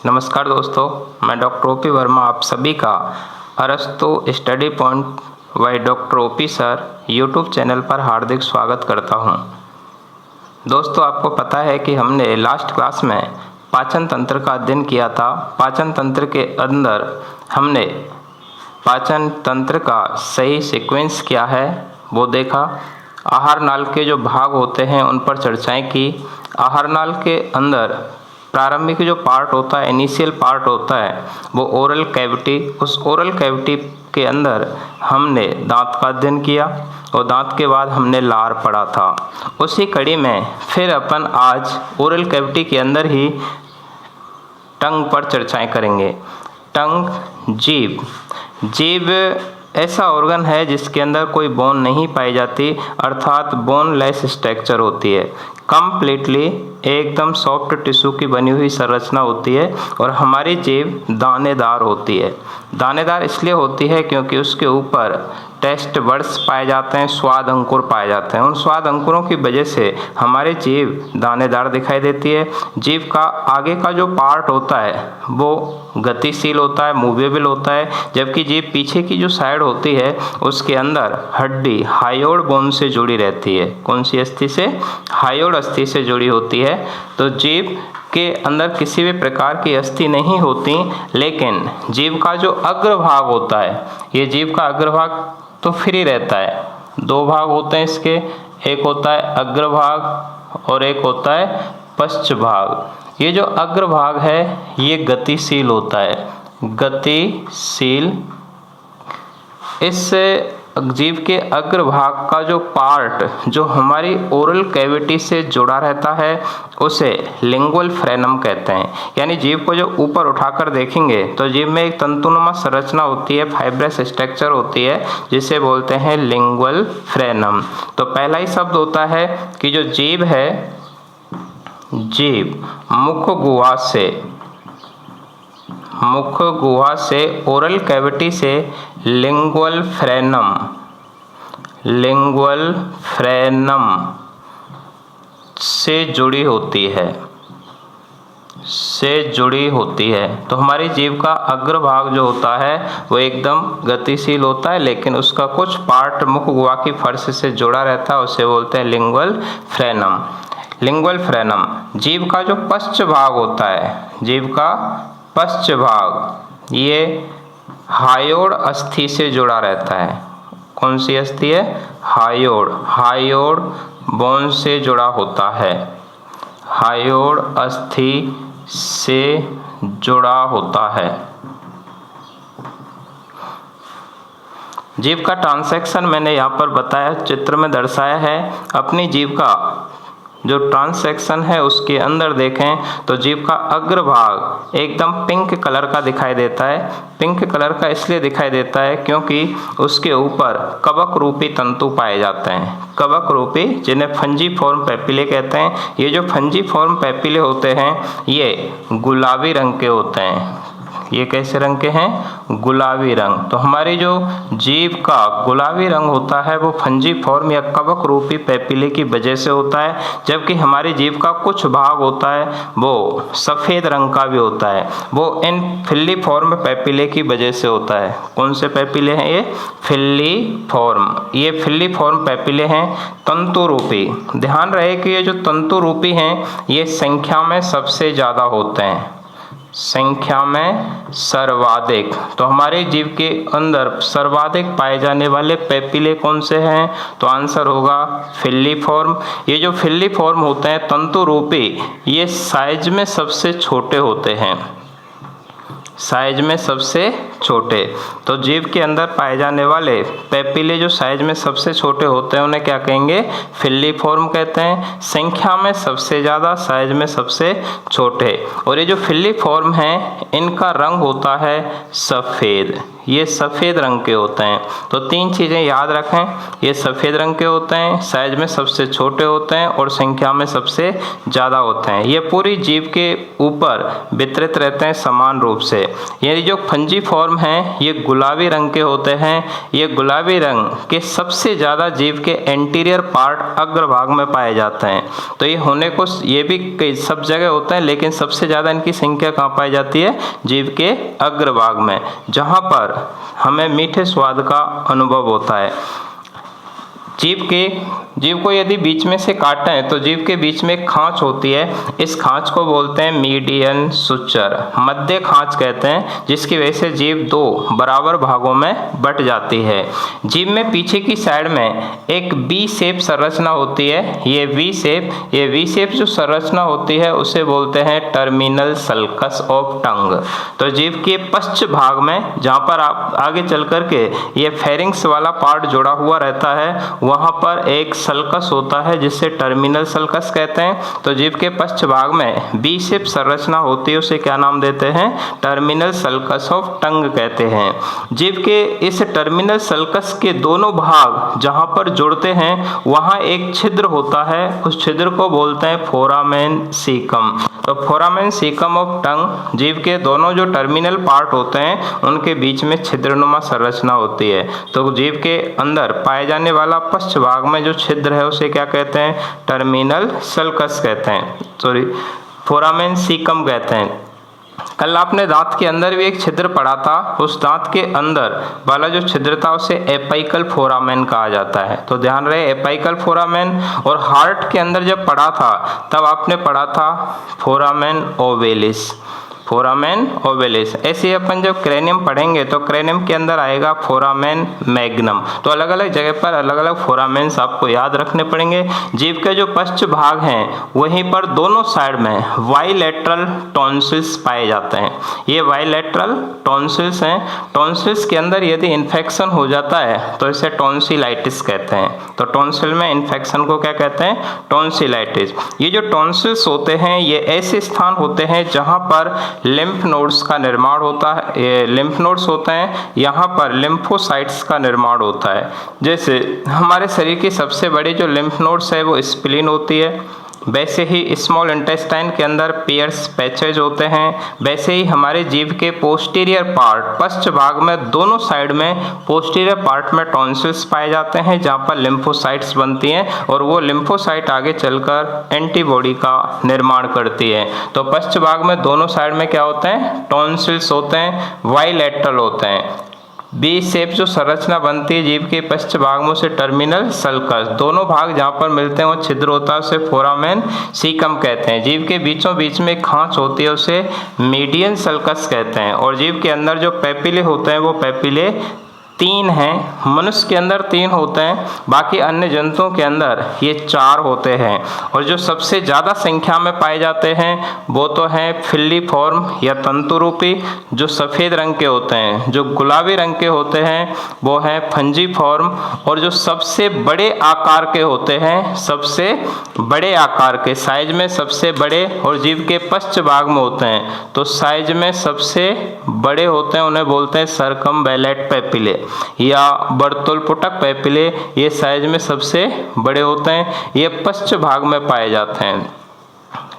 नमस्कार दोस्तों, मैं डॉक्टर ओपी वर्मा आप सभी का अरस्तु study point by doctor OP sir YouTube channel पर हार्दिक स्वागत करता हूं। दोस्तों, आपको पता है कि हमने लास्ट क्लास में पाचन तंत्र का अध्ययन किया था। पाचन तंत्र के अंदर हमने पाचन तंत्र का सही सीक्वेंस क्या है वो देखा। आहार नाल के जो भाग होते हैं उन पर चर्चाएं की। आहार नाल के अंदर प्रारंभिक जो पार्ट होता है, इनिशियल पार्ट होता है, वो ओरल कैविटी। उस ओरल कैविटी के अंदर हमने दांत का अध्ययन किया और दांत के बाद हमने लार पढ़ा था। उसी कड़ी में फिर अपन आज ओरल कैविटी के अंदर ही टंग पर चर्चाएं करेंगे। टंग, जीभ ऐसा ऑर्गन है जिसके अंदर कोई बोन नहीं पाई जाती, अर्थात बोनलेस स्ट्रक्चर होती है। कम्प्लीटली एकदम सॉफ्ट टिश्यू की बनी हुई संरचना होती है और हमारी जीभ दानेदार होती है। दानेदार इसलिए होती है क्योंकि उसके ऊपर टेस्ट बड्स पाए जाते हैं, स्वाद अंकुर पाए जाते हैं। उन स्वाद अंकुरों की वजह से हमारी जीभ दानेदार दिखाई देती है। जीभ का आगे का जो पार्ट होता है वो गतिशील होता है, मूवेबल होता है, जबकि जीभ पीछे की जो साइड होती है उसके अंदर हड्डी हायोड बोन से जुड़ी रहती है। कौन सी अस्थि से? हायोड अस्थि से जुड़ी होती है। तो जीभ के अंदर किसी भी प्रकार की अस्थि नहीं होती, लेकिन जीभ का जो अग्रभाग होता है, ये जीभ का अग्रभाग तो फ्री रहता है। दो भाग होते हैं इसके, एक होता है अग्रभाग और एक होता है पश्च भाग। ये जो अग्रभाग है ये गतिशील होता है, गतिशील। इस जीभ के अग्रभाग का जो पार्ट जो हमारी ओरल कैविटी से जुड़ा रहता है उसे लिंगुअल फ्रेनम कहते हैं। यानी जीभ को जो ऊपर उठाकर देखेंगे तो जीभ में एक तंतुनुमा संरचना होती है, फाइब्रस स्ट्रक्चर होती है, जिसे बोलते हैं लिंगुअल फ्रेनम। तो पहला ही शब्द होता है कि जो जीभ है, जीभ मुख गुहा से ओरल कैविटी से लिंगुअल फ्रेनम से जुड़ी होती है। तो हमारी जीभ का अग्रभाग जो होता है वो एकदम गतिशील होता है, लेकिन उसका कुछ पार्ट मुख गुहा की फर्श से जुड़ा रहता है, उसे बोलते हैं लिंगुअल फ्रेनम। जीभ का जो पश्च भाग होता है, जीभ का पश्च भाग ये हायोड अस्थि से जुड़ा रहता है। कौन सी अस्थि है? हायोड बोन से जुड़ा होता है, हायोड अस्थि से जुड़ा होता है। जीभ का ट्रांसेक्शन मैंने यहाँ पर बताया, चित्र में दर्शाया है। अपनी जीभ का जो ट्रांसेक्शन है उसके अंदर देखें तो जीभ का अग्रभाग एकदम पिंक कलर का दिखाई देता है। पिंक कलर का इसलिए दिखाई देता है क्योंकि उसके ऊपर कवक रूपी तंतु पाए जाते हैं। कवक रूपी, जिन्हें फंजीफॉर्म पैपिले कहते हैं। ये जो फंजीफॉर्म पैपिले होते हैं ये गुलाबी रंग के होते हैं। ये कैसे रंग के हैं? गुलाबी रंग। तो हमारी जो जीभ का गुलाबी रंग होता है वो फंजीफॉर्म या कवक रूपी पैपिले की वजह से होता है, जबकि हमारी जीभ का कुछ भाग होता है वो सफ़ेद रंग का भी होता है, वो इन फिल्लीफॉर्म पैपिले की वजह से होता है। कौन से पैपिले हैं ये? फिल्लीफॉर्म। ये फिल्लीफॉर्म पैपिले हैं तंतु रूपी। ध्यान रहे कि ये जो तंतु रूपी हैं ये संख्या में सबसे ज़्यादा होते हैं, संख्या में सर्वाधिक। तो हमारे जीभ के अंदर सर्वाधिक पाए जाने वाले पैपिले कौन से हैं? तो आंसर होगा फिल्लीफॉर्म। ये जो फिल्लीफॉर्म होते हैं तंतु रूपी, ये साइज में सबसे छोटे होते हैं, साइज में सबसे छोटे। तो जीभ के अंदर पाए जाने वाले पैपिले जो साइज में सबसे छोटे होते हैं उन्हें क्या कहेंगे? फिल्लीफॉर्म कहते हैं। संख्या में सबसे ज़्यादा, साइज में सबसे छोटे। और ये जो फिल्लीफॉर्म हैं इनका रंग होता है सफ़ेद, ये सफ़ेद रंग के होते हैं। तो तीन चीज़ें याद रखें, ये सफ़ेद रंग के होते हैं, साइज में सबसे छोटे होते हैं और संख्या में सबसे ज़्यादा होते हैं। ये पूरी जीभ के ऊपर वितरित रहते हैं समान रूप से। यानी जो फंजीफॉर्म फॉर्म हैं ये गुलाबी रंग के होते हैं। ये गुलाबी रंग के सबसे ज़्यादा जीव के एंटीरियर पार्ट अग्रभाग में पाए जाते हैं। तो ये होने को ये भी कई सब जगह होते हैं, लेकिन सबसे ज़्यादा इनकी संख्या कहाँ पाई जाती है? जीव के अग्रभाग में, जहाँ पर हमें मीठे स्वाद का अनुभव होता है। जीव को यदि बीच में से काटें तो जीव के बीच में एक खांच होती है। इस खांच को बोलते हैं मीडियन सुचर, मध्य खांच कहते हैं, जिसकी वजह से जीव दो बराबर भागों में बट जाती है। जीव में पीछे की साइड में एक वी शेप संरचना होती है। ये वी शेप जो संरचना होती है उसे बोलते हैं टर्मिनल सल्कस ऑफ टंग। तो जीव के पश्च भाग में, जहाँ पर आप आगे चल करके ये फेरिंग्स वाला पार्ट जुड़ा हुआ रहता है, वहां पर एक सल्कस होता है जिसे टर्मिनल सल्कस कहते हैं। तो जीव के पश्च भाग में बी शेप संरचना होती है, उसे क्या नाम देते हैं? टर्मिनल सल्कस ऑफ टंग कहते हैं। जीव के इस टर्मिनल सल्कस के दोनों भाग जहां पर जुड़ते हैं वहां एक छिद्र होता है, उस छिद्र को बोलते हैं फोरामेन सीकम। तो फोरामेन सीकम ऑफ टंग, जीव के दोनों जो टर्मिनल पार्ट होते हैं उनके बीच में छिद्रनुमा संरचना होती है। तो जीव के अंदर पाए जाने वाला पश्च भाग में जो छिद्र है उसे क्या कहते हैं? टर्मिनल सल्कस कहते हैं, फोरामेन सीकम कहते हैं। कल आपने दांत के अंदर भी एक छिद्र पढ़ा था, उस दांत के अंदर वाला जो छिद्र था उसे एपाइकल फोरामेन कहा जाता है। तो ध्यान रहे, एपाइकल फोरामेन। और हार्ट के अंदर जब पढ़ा था तब आपने पढ़ा था फोरामेन ओवेलिस, फोरामेन ओवेलिस। ऐसे अपन जब क्रेनियम पढ़ेंगे तो क्रेनियम के अंदर आएगा फोरामेन मैग्नम। तो अलग अलग जगह पर अलग अलग फोरामेन्स आपको याद रखने पड़ेंगे। जीव के जो पश्च भाग हैं वहीं पर दोनों साइड में बाइलेटरल टॉन्सिल्स पाए जाते हैं। ये बाइलेटरल टॉन्सिल्स हैं। टॉन्सिल्स के अंदर यदि इन्फेक्शन हो जाता है तो इसे टॉन्सिलाइटिस कहते हैं। तो टॉन्सिल में इन्फेक्शन को क्या कहते हैं? टॉन्सिलाइटिस। ये जो टॉन्सिल्स होते हैं ये ऐसे स्थान होते हैं जहाँ पर लिम्फ नोड्स का निर्माण होता है। ये लिम्फ नोड्स होते हैं, यहाँ पर लिम्फोसाइट्स का निर्माण होता है। जैसे हमारे शरीर की सबसे बड़ी जो लिम्फ नोड्स है वो स्प्लीन होती है, वैसे ही स्मॉल इंटेस्टाइन के अंदर पियर्स पैचेज होते हैं। वैसे ही हमारे जीव के पोस्टीरियर पार्ट, पश्च भाग में दोनों साइड में पोस्टीरियर पार्ट में टॉन्सिल्स पाए जाते हैं जहाँ पर लिम्फोसाइट्स बनती हैं और वो लिम्फोसाइट आगे चलकर एंटीबॉडी का निर्माण करती है। तो पश्च भाग में दोनों साइड में क्या होते हैं? टॉन्सिल्स होते हैं, बाइलेटरल होते हैं। बी शेप जो संरचना बनती है जीव के पश्च भाग में उसे टर्मिनल सल्कस, दोनों भाग जहाँ पर मिलते हैं वो छिद्र होता है, उसे फोरामेन सीकम कहते हैं। जीव के बीचों बीच में खांच होती है, उसे मीडियन सल्कस कहते हैं। और जीव के अंदर जो पेपिले होते हैं वो पेपिले 3 हैं। मनुष्य के अंदर 3 होते हैं, बाकी अन्य जंतुओं के अंदर ये 4 होते हैं। और जो सबसे ज़्यादा संख्या में पाए जाते हैं वो तो हैं फिल्लीफॉर्म या तंतुरूपी, जो सफ़ेद रंग के होते हैं। जो गुलाबी रंग के होते हैं वो हैं फंजीफॉर्म। और जो सबसे बड़े आकार के होते हैं, सबसे बड़े आकार के, साइज में सबसे बड़े और जीव के पश्च भाग में होते हैं, तो साइज में सबसे बड़े होते हैं, उन्हें बोलते हैं सर्कमवैलेट पेपिले या बर्तुलपुटक पेपिले। ये साइज में सबसे बड़े होते हैं, ये पश्च भाग में पाए जाते हैं।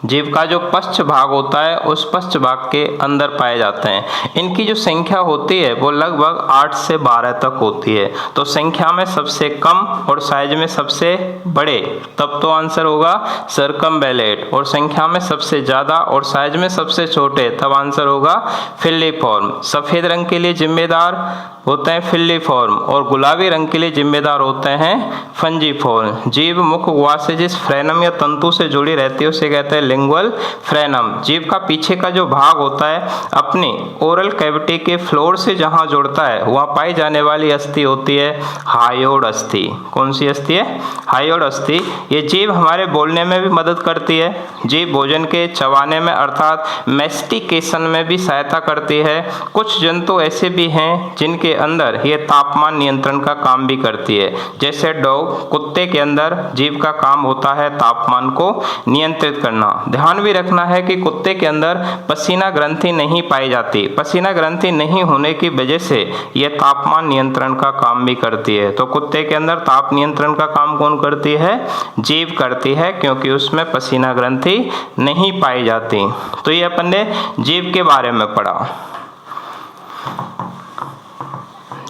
जीव का जो पश्च भाग होता है उस पश्च भाग के अंदर पाए जाते हैं। इनकी जो संख्या होती है वो लगभग 8 से 12 तक होती है। तो संख्या में सबसे कम और साइज में सबसे बड़े, तब तो आंसर होगा सर्कमवैलेट। और संख्या में सबसे ज़्यादा और साइज में सबसे छोटे, तब आंसर होगा फिल्लीफॉर्म। सफ़ेद रंग के लिए जिम्मेदार होते हैं फिल्लीफॉर्म और गुलाबी रंग के लिए जिम्मेदार होते हैं फंजीफॉर्म। जीव मुख गुहा से जिस फ्रेनम या तंतु से जुड़ी रहती है उसे कहते हैं लिंगुअल फ्रेनम। जीव का पीछे का जो भाग होता है अपनी ओरल कैविटी के फ्लोर से जहां जुड़ता है वहां पाई जाने वाली अस्थि होती है हायोड अस्थि। कौन सी अस्थि है? हायोड अस्थि। ये जीव हमारे बोलने में भी मदद करती है। जीव भोजन के चबाने में अर्थात मैस्टिकेशन में भी सहायता करती है। कुछ जंतु ऐसे भी हैं जिनके अंदर ये तापमान नियंत्रण का काम भी करती है। जैसे डॉग, कुत्ते के अंदर जीव का काम होता है तापमान को नियंत्रित करना। ध्यान भी रखना है कि कुत्ते के अंदर पसीना ग्रंथि नहीं पाई जाती। पसीना ग्रंथि नहीं होने की वजह से यह तापमान नियंत्रण का काम भी करती है। तो कुत्ते के अंदर ताप नियंत्रण का काम कौन करती है? जीभ करती है, क्योंकि उसमें पसीना ग्रंथि नहीं पाई जाती। तो ये अपन ने जीभ के बारे में पढ़ा।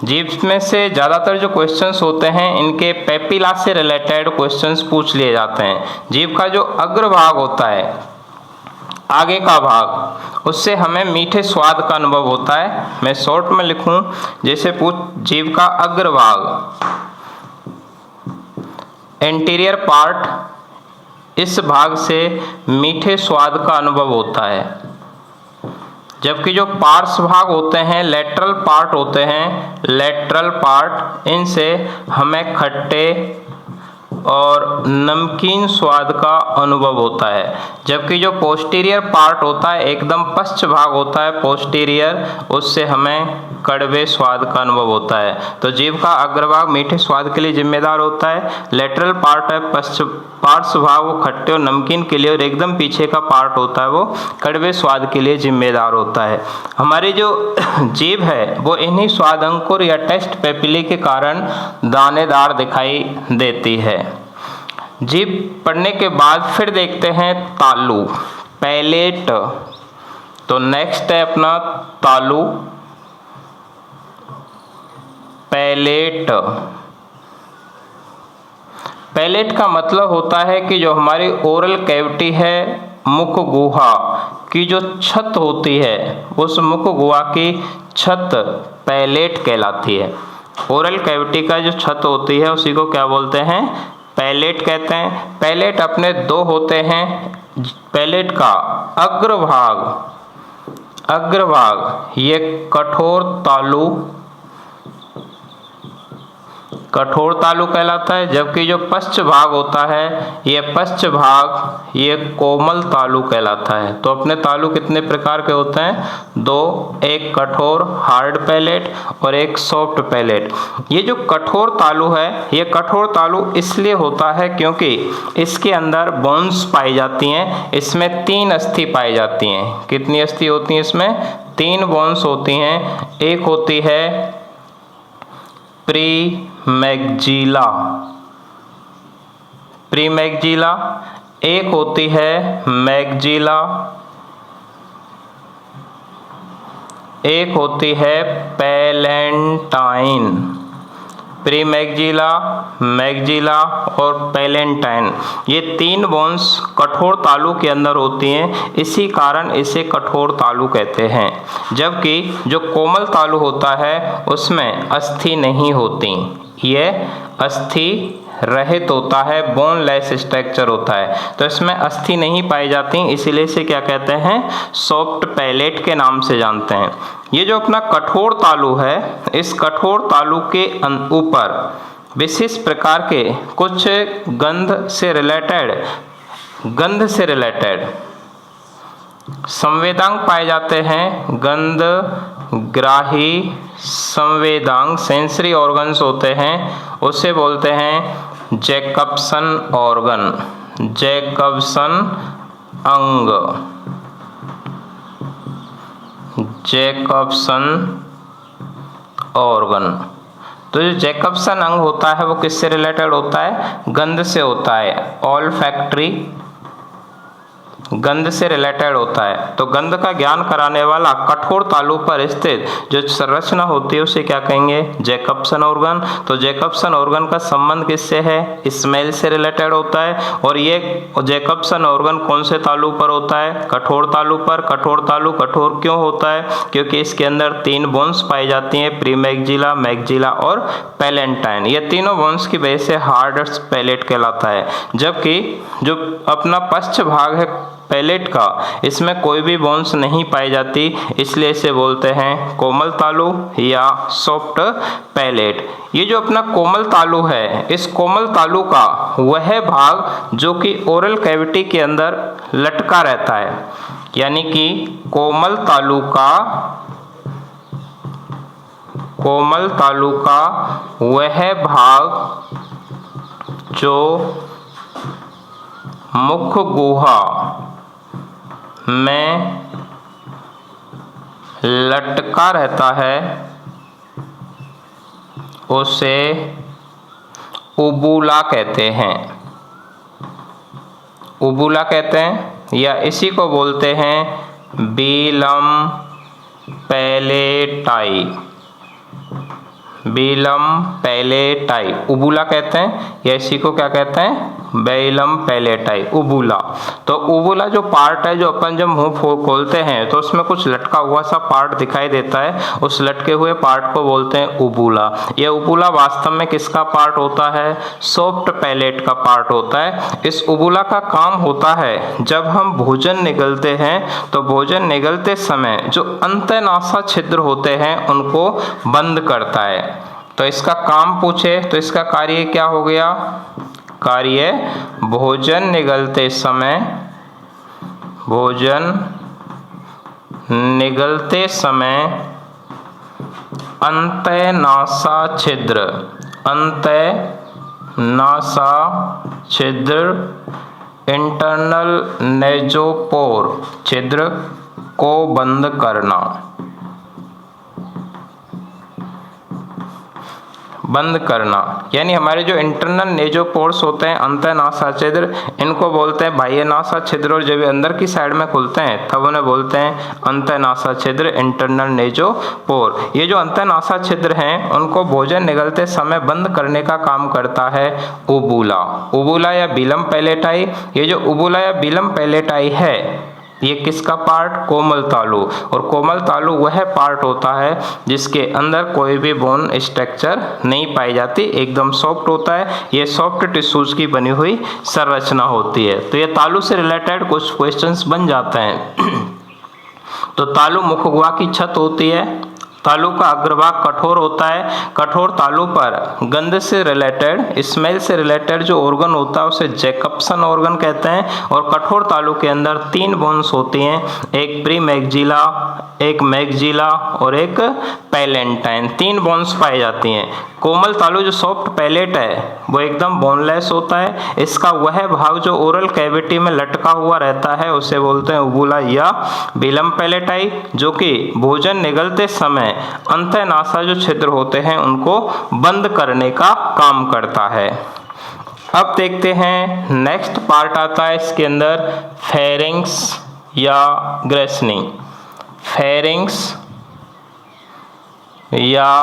जीभ में से ज़्यादातर जो क्वेश्चंस होते हैं इनके पेपिला से रिलेटेड क्वेश्चंस पूछ लिए जाते हैं। जीभ का जो अग्रभाग होता है, आगे का भाग, उससे हमें मीठे स्वाद का अनुभव होता है। मैं शॉर्ट में लिखूं, जैसे पूछ जीभ का अग्रभाग, एंटीरियर पार्ट, इस भाग से मीठे स्वाद का अनुभव होता है। जबकि जो पार्श्व भाग होते हैं, लेटरल पार्ट होते हैं, लेटरल पार्ट, इनसे हमें खट्टे और नमकीन स्वाद का अनुभव होता है। जबकि जो पोस्टीरियर पार्ट होता है, एकदम पश्च भाग होता है पोस्टीरियर, उससे हमें कड़वे स्वाद का अनुभव होता है। तो जीभ का अग्रभाग मीठे स्वाद के लिए जिम्मेदार होता है, लेटरल पार्ट है पार्श्व भाग, वो खट्टे और नमकीन के लिए, और एकदम पीछे का पार्ट होता है वो कड़वे स्वाद के लिए जिम्मेदार होता है। हमारी जो जीभ है वो इन्हीं स्वाद अंकुर या टेस्ट पेपिले के कारण दानेदार दिखाई देती है। जीभ पढ़ने के बाद फिर देखते हैं तालु, पैलेट। तो नेक्स्ट है अपना तालु, पैलेट। पैलेट का मतलब होता है कि जो हमारी ओरल कैविटी है, मुख गुहा की जो छत होती है, उस मुख गुहा की छत पैलेट कहलाती है। ओरल कैविटी का जो छत होती है उसी को क्या बोलते हैं? पैलेट कहते हैं। पैलेट अपने दो होते हैं। पैलेट का अग्रभाग ये कठोर तालु कहलाता है। जबकि जो पश्च भाग होता है, ये पश्च भाग ये कोमल तालु कहलाता है। तो अपने तालु कितने प्रकार के होते हैं? दो, एक कठोर हार्ड पैलेट और एक सॉफ्ट पैलेट। ये जो कठोर तालु है, ये कठोर तालु इसलिए होता है क्योंकि इसके अंदर बोन्स पाई जाती हैं। इसमें 3 अस्थि पाई जाती हैं। कितनी अस्थि होती हैं इसमें? 3 बोन्स होती हैं। एक होती है प्रीमैक्जिला, एक होती है मैक्जिला, एक होती है पैलेंटाइन। प्रीमैक्जिला, मैक्जिला और पैलेंटाइन, ये 3 बोन्स कठोर तालु के अंदर होती हैं। इसी कारण इसे कठोर तालु कहते हैं। जबकि जो कोमल तालु होता है उसमें अस्थि नहीं होती, ये अस्थि रहित होता है, बोनलेस स्ट्रक्चर होता है। तो इसमें अस्थि नहीं पाई जाती, इसीलिए इसे क्या कहते हैं? सॉफ्ट पैलेट के नाम से जानते हैं। ये जो अपना कठोर तालु है, इस कठोर तालु के ऊपर विशेष प्रकार के कुछ गंध से रिलेटेड संवेदांग पाए जाते हैं। गंध ग्राही संवेदांग, सेंसरी ऑर्गन्स होते हैं, उसे बोलते हैं जैकबसन ऑर्गन, जैकबसन अंग, जैकबसन ऑर्गन। तो जो जैकबसन अंग होता है वो किससे रिलेटेड होता है? गंध से होता है। ऑल्फैक्टरी, गंध से रिलेटेड होता है। तो गंध का ज्ञान कराने वाला कठोर तालु पर स्थित जो संरचना होती है उसे क्या कहेंगे? Jacobson organ. तो जैकबसन ऑर्गन का संबंध किससे है? स्मेल से रिलेटेड होता है। और ये जैकबसन ऑर्गन कौन से तालु पर होता है? कठोर तालु पर। कठोर तालु कठोर क्यों होता है? क्योंकि इसके अंदर 3 बोन्स पाई जाती हैं, प्रीमैक्जिला, मैक्जिला और पैलेंटाइन। ये तीनों बोन्स की वजह से हार्ड पैलेट कहलाता है। जबकि जो अपना पश्च भाग है पैलेट का, इसमें कोई भी बोन्स नहीं पाई जाती, इसलिए इसे बोलते हैं कोमल तालु या सॉफ्ट पैलेट। ये जो अपना कोमल तालु है, इस कोमल तालु का वह भाग जो कि ओरल कैविटी के अंदर लटका रहता है, यानी कि कोमल तालु का वह भाग जो मुख गुहा में लटका रहता है, उसे उबुला कहते हैं। उबुला कहते हैं, या इसी को बोलते हैं बीलम पैलेटाई, बेलम पैलेटाई, उबुला कहते हैं, या इसी को क्या कहते हैं, बेलम पैलेटाई, उबुला। तो उबुला जो पार्ट है, जो अपन जब मुंह खोलते हैं तो उसमें कुछ लटका हुआ सा पार्ट दिखाई देता है, उस लटके हुए पार्ट को बोलते हैं उबुला। यह उबुला वास्तव में किसका पार्ट होता है, सॉफ्ट पैलेट का पार्ट होता है। इस उबुला का काम होता है जब हम भोजन निगलते हैं तो भोजन निगलते समय जो अंतःनासा छिद्र होते हैं उनको बंद करता है। तो इसका काम पूछे तो इसका कार्य क्या हो गया, कार्य भोजन निगलते समय, भोजन निगलते समय अंतःनासा छिद्र, अंतःनासा छिद्र, इंटरनल नेजोपोर छिद्र को बंद करना, बंद करना। यानी हमारे जो इंटरनल नेजोपोर्स होते हैं, अंतःनासा छिद्र, इनको बोलते हैं बाह्यनासा छिद्र, और जब ये अंदर की साइड में खुलते हैं तब उन्हें बोलते हैं अंतःनासा छिद्र, इंटरनल नेजोपोर। ये जो अंतःनासा छिद्र हैं उनको भोजन निगलते समय बंद करने का काम करता है उबुला, उबुला या बेलम पैलेटाई। ये जो उबुला या बेलम पैलेटाई है ये किसका पार्ट, कोमल तालु, और कोमल तालु वह पार्ट होता है जिसके अंदर कोई भी बोन स्ट्रक्चर नहीं पाई जाती, एकदम सॉफ्ट होता है। ये सॉफ्ट टिश्यूज की बनी हुई संरचना होती है। तो ये तालु से रिलेटेड कुछ क्वेश्चंस बन जाते हैं। तो तालु मुखगुहा की छत होती है, तालु का अग्रभाग कठोर होता है, कठोर तालु पर गंध से रिलेटेड, स्मेल से रिलेटेड जो ऑर्गन होता है उसे जैकब्सन ऑर्गन कहते हैं। और कठोर तालु के अंदर 3 बोन्स होती हैं, एक प्री मैग्जिला, एक मैग्जिला और एक पैलेंटाइन, 3 बोन्स पाई जाती हैं। कोमल तालु जो सॉफ्ट पैलेट है वो एकदम बोनलेस होता है, इसका वह भाग जो ओरल कैविटी में लटका हुआ रहता है उसे बोलते हैं उबुला या बेलम पैलेटाई, जो कि भोजन निगलते समय अंतःनासा जो छिद्र होते हैं उनको बंद करने का काम करता है। अब देखते हैं नेक्स्ट पार्ट आता है इसके अंदर, फेरिंग्स या ग्रेसनी, फेरिंग्स या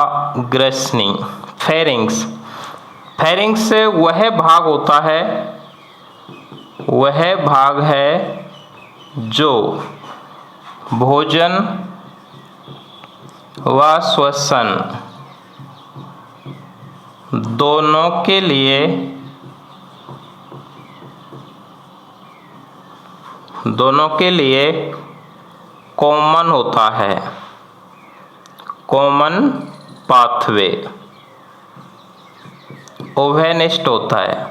ग्रेसनी। फेरिंग्स, फेरिंग्स वह भाग होता है, वह भाग है जो भोजन व श्वसन दोनों के लिए, दोनों के लिए कॉमन होता है, कॉमन पाथवे, ओवेनिस्ट होता है।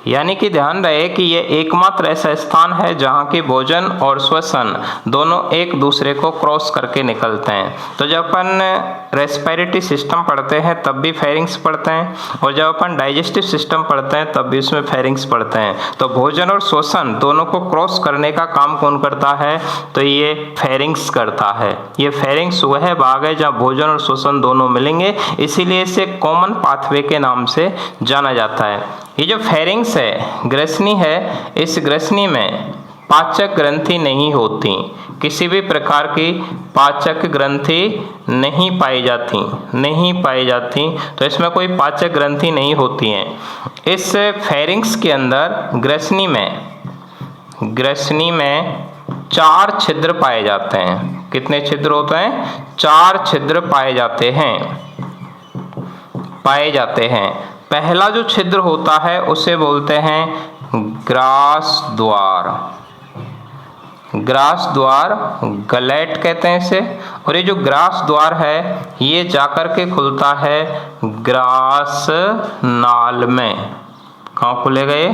यानी कि ध्यान रहे कि ये एकमात्र ऐसा स्थान है जहाँ की भोजन और श्वसन दोनों एक दूसरे को क्रॉस करके निकलते हैं। तो जब अपन रेस्पिरेटरी सिस्टम पढ़ते हैं तब भी फेरिंग्स पढ़ते हैं, और जब अपन डाइजेस्टिव सिस्टम पढ़ते हैं तब भी उसमें फेरिंग्स पढ़ते हैं। तो भोजन और श्वसन दोनों को क्रॉस करने का काम कौन करता है, तो ये फेरिंग्स करता है। ये फेरिंग्स वह भाग है जहाँ भोजन और श्वसन दोनों मिलेंगे, इसीलिए इसे कॉमन पाथवे के नाम से जाना जाता है। ये जो फेरिंग्स है, ग्रेसनी है, इस ग्रेसनी में पाचक ग्रंथि नहीं होती, किसी भी प्रकार की पाचक ग्रंथि नहीं पाई जाती, नहीं पाई जाती। तो इसमें कोई पाचक ग्रंथि नहीं होती है। इस फेरिंग्स के अंदर ग्रेसनी में 4 छिद्र पाए जाते हैं। कितने छिद्र होते हैं, 4 छिद्र पाए जाते हैं। पहला जो छिद्र होता है उसे बोलते हैं ग्रास द्वार, ग्रास द्वार, गलैट कहते हैं इसे। और ये जो ग्रास द्वार है ये जाकर के खुलता है ग्रास नाल में। कहाँ खुलेगा ये,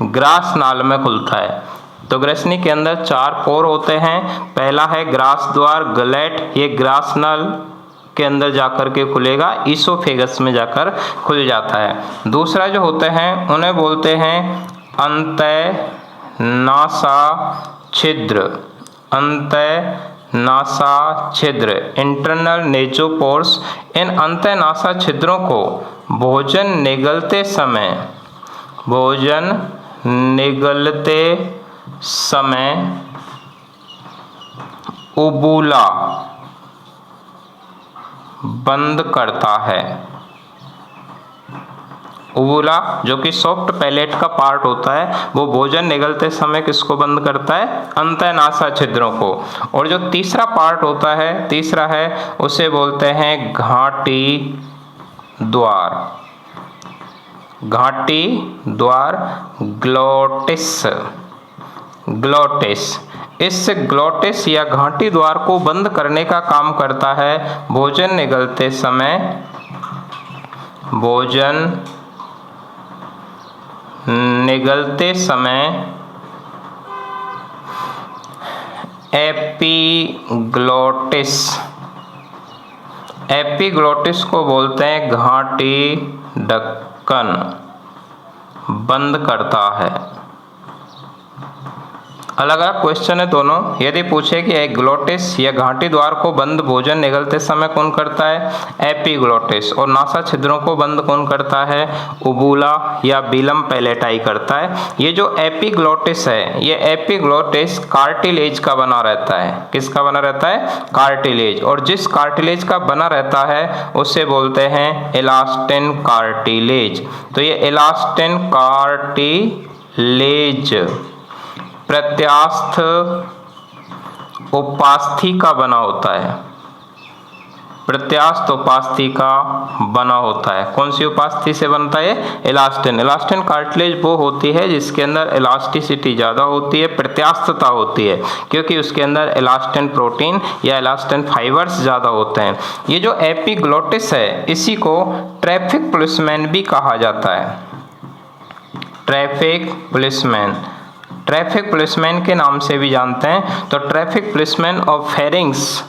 ग्रास नाल में खुलता है। तो ग्रेसनी के अंदर 4 पोर होते हैं। पहला है ग्रास द्वार, गलैट, ये ग्रास नाल के अंदर जाकर के खुलेगा, ईसोफेगस में जाकर खुल जाता है। दूसरा जो होते हैं उन्हें बोलते हैं अंतःनासा छिद्र, अंतःनासा छिद्र, इंटरनल नेजोपोर्स। इन अंतःनासा छिद्रों को भोजन निगलते समय उबूला बंद करता है। उबूला जो कि सॉफ्ट पैलेट का पार्ट होता है, वो भोजन निगलते समय किसको बंद करता है? अंतःनासा छिद्रों को। और जो तीसरा पार्ट होता है, तीसरा है, उसे बोलते हैं घाटी द्वार। घाटी द्वार ग्लोटिस। ग्लोटिस इस ग्लोटिस या घाटी द्वार को बंद करने का काम करता है भोजन निगलते समय। भोजन निगलते समय एपिग्लोटिस। एपिग्लोटिस को बोलते हैं घाटी ढक्कन बंद करता है। अलग अलग क्वेश्चन है दोनों। यदि पूछे कि ग्लोटिस या घाटी द्वार को बंद भोजन निगलते समय कौन करता है? एपिग्लोटिस। और नासा छिद्रों को बंद कौन करता है? उबूला या बिलम पैलेटाई करता है। ये जो एपिग्लोटिस है, ये एपिग्लोटिस कार्टिलेज का बना रहता है। किसका बना रहता है? कार्टिलेज। और जिस कार्टिलेज का बना रहता है उसे बोलते हैं इलास्टिन कार्टिलेज। तो ये इलास्टिन कार्टिलेज प्रत्यास्थ उपास्थि का बना होता है। प्रत्यास्थ उपास्थि का बना होता है। कौन सी उपास्थि से बनता है? इलास्टिन। इलास्टिन कार्टिलेज वो होती है जिसके अंदर इलास्टिसिटी ज़्यादा होती है, प्रत्यास्थता होती है, क्योंकि उसके अंदर इलास्टिन प्रोटीन या इलास्टिन फाइबर्स ज़्यादा होते हैं। ये जो एपिग्लोटिस है, इसी को ट्रैफिक पुलिसमैन भी कहा जाता है। ट्रैफिक पुलिसमैन, ट्रैफिक पुलिसमैन के नाम से भी जानते हैं। तो ट्रैफिक पुलिसमैन ऑफ फेरिंग्स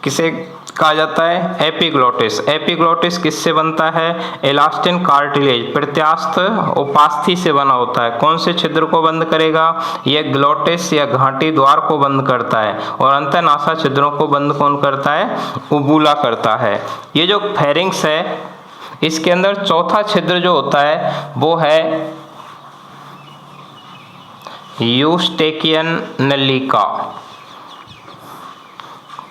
किसे कहा जाता है? एपिग्लोटिस। एपिग्लोटिस किससे बनता है? इलास्टिन कार्टिलेज प्रत्यास्थ उपास्थि से बना होता है। कौन से छिद्र को बंद करेगा? ये ग्लोटिस या घाटी द्वार को बंद करता है। और अंतःनासा छिद्रों को बंद कौन करता है? उबूला करता है। ये जो फेरिंग्स है, इसके अंदर चौथा छिद्र जो होता है वो है यूस्टेकियन नलिका।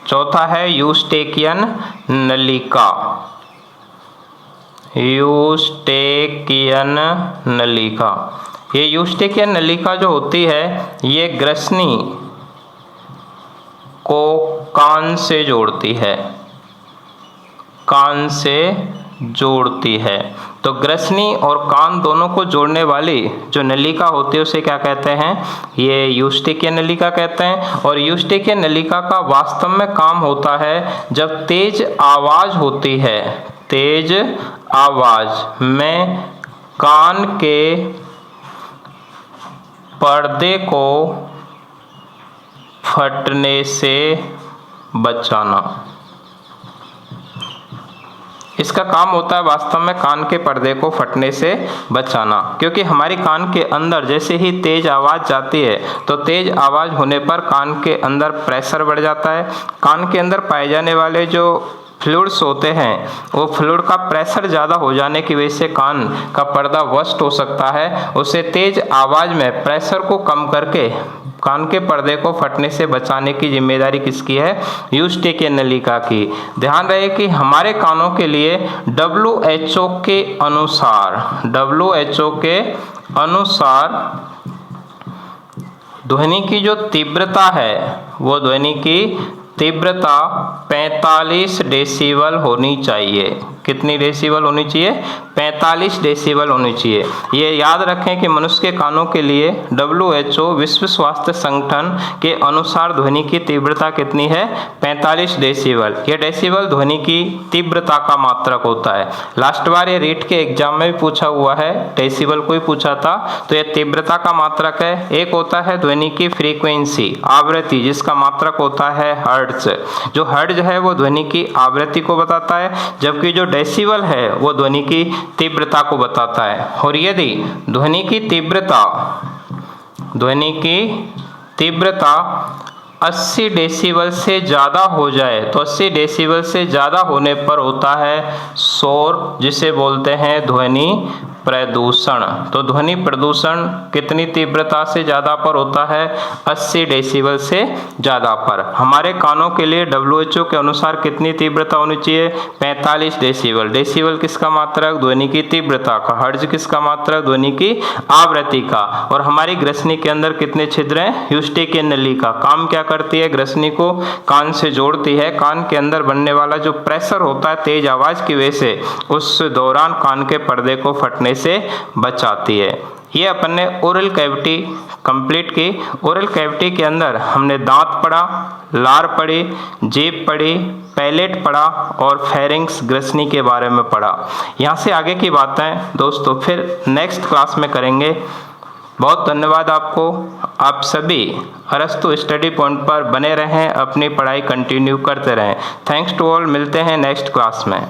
चौथा है यूस्टेकियन नलिका। यूस्टेकियन नलिका। ये यूस्टेकियन नलिका जो होती है, ये ग्रसनी को कान से जोड़ती है। कान से जोड़ती है। तो ग्रसनी और कान दोनों को जोड़ने वाली जो नलिका होती है उसे क्या कहते हैं? ये यूस्टेकियन नलिका कहते हैं। और यूस्टेकियन नलिका का वास्तव में काम होता है जब तेज आवाज होती है, तेज आवाज में कान के पर्दे को फटने से बचाना। इसका काम होता है वास्तव में कान के पर्दे को फटने से बचाना, क्योंकि हमारी कान के अंदर जैसे ही तेज आवाज़ जाती है तो तेज आवाज़ होने पर कान के अंदर प्रेशर बढ़ जाता है। कान के अंदर पाए जाने वाले जो फ्लूइड्स होते हैं, वो फ्लूइड का प्रेशर ज़्यादा हो जाने की वजह से कान का पर्दा बस्ट हो सकता है। उसे तेज आवाज़ में प्रेशर को कम करके कान के पर्दे को फटने से बचाने की जिम्मेदारी किसकी है? यूस्टेकियन नलिका की। ध्यान रहे कि हमारे कानों के लिए WHO के अनुसार, WHO के अनुसार ध्वनि की जो तीव्रता है, वो ध्वनि की तीव्रता 45 डेसिबल होनी चाहिए। कितनी डेसिबल होनी चाहिए? 45 डेसिबल होनी चाहिए। ये याद रखें कि मनुष्य के कानों के लिए WHO विश्व स्वास्थ्य संगठन के अनुसार ध्वनि की तीव्रता कितनी है? 45 डेसिबल। ये डेसिबल ध्वनि की तीव्रता का मात्रक होता है। लास्ट बार ये रीट के एग्जाम में भी पूछा हुआ है, डेसिबल को ही पूछा था। तो ये तीव्रता का मात्रक है। एक होता है ध्वनि की फ्रीक्वेंसी, आवृत्ति, जिसका मात्रक होता है हर्ट्ज। जो हर्ट्ज है वो ध्वनि की आवृत्ति को बताता है, जबकि जो डेसिबल है वो ध्वनि की तीव्रता को बताता है। और यदि ध्वनि की तीव्रता 80 डेसिबल से ज़्यादा हो जाए तो 80 डेसिबल से ज़्यादा होने पर होता है शोर, जिसे बोलते हैं ध्वनि प्रदूषण। तो ध्वनि प्रदूषण कितनी तीव्रता से ज़्यादा पर होता है? 80 डेसिबल से ज़्यादा पर। हमारे कानों के लिए WHO के अनुसार कितनी तीव्रता होनी चाहिए? 45 डेसिबल। डेसिबल किसका मात्रक? ध्वनि की तीव्रता का। हर्ट्ज किसका मात्रक? ध्वनि की आवृत्ति का। और हमारी ग्रसनी के अंदर कितने छिद्र हैं? ह्यूस्टिकियन नली का। काम क्या करती है? ग्रसनी को कान से जोड़ती है। कान के अंदर बनने वाला जो प्रेशर होता है तेज आवाज की वजह से, उस दौरान कान के पर्दे को फटने से बचाती है। ये अपन ने ओरल कैविटी कंप्लीट की। ओरल कैविटी के अंदर हमने दांत पढ़ा, लार पढ़ी, जीभ पढ़ी, पैलेट पढ़ा और फेरिंग्स ग्रसनी के बारे में पढ़ा। यहाँ से आगे की बातें दोस्तों फिर नेक्स्ट क्लास में करेंगे। बहुत धन्यवाद आपको। आप सभी अरस्तु स्टडी पॉइंट पर बने रहें, अपनी पढ़ाई कंटिन्यू करते रहें। Thanks to all. मिलते हैं नेक्स्ट क्लास में।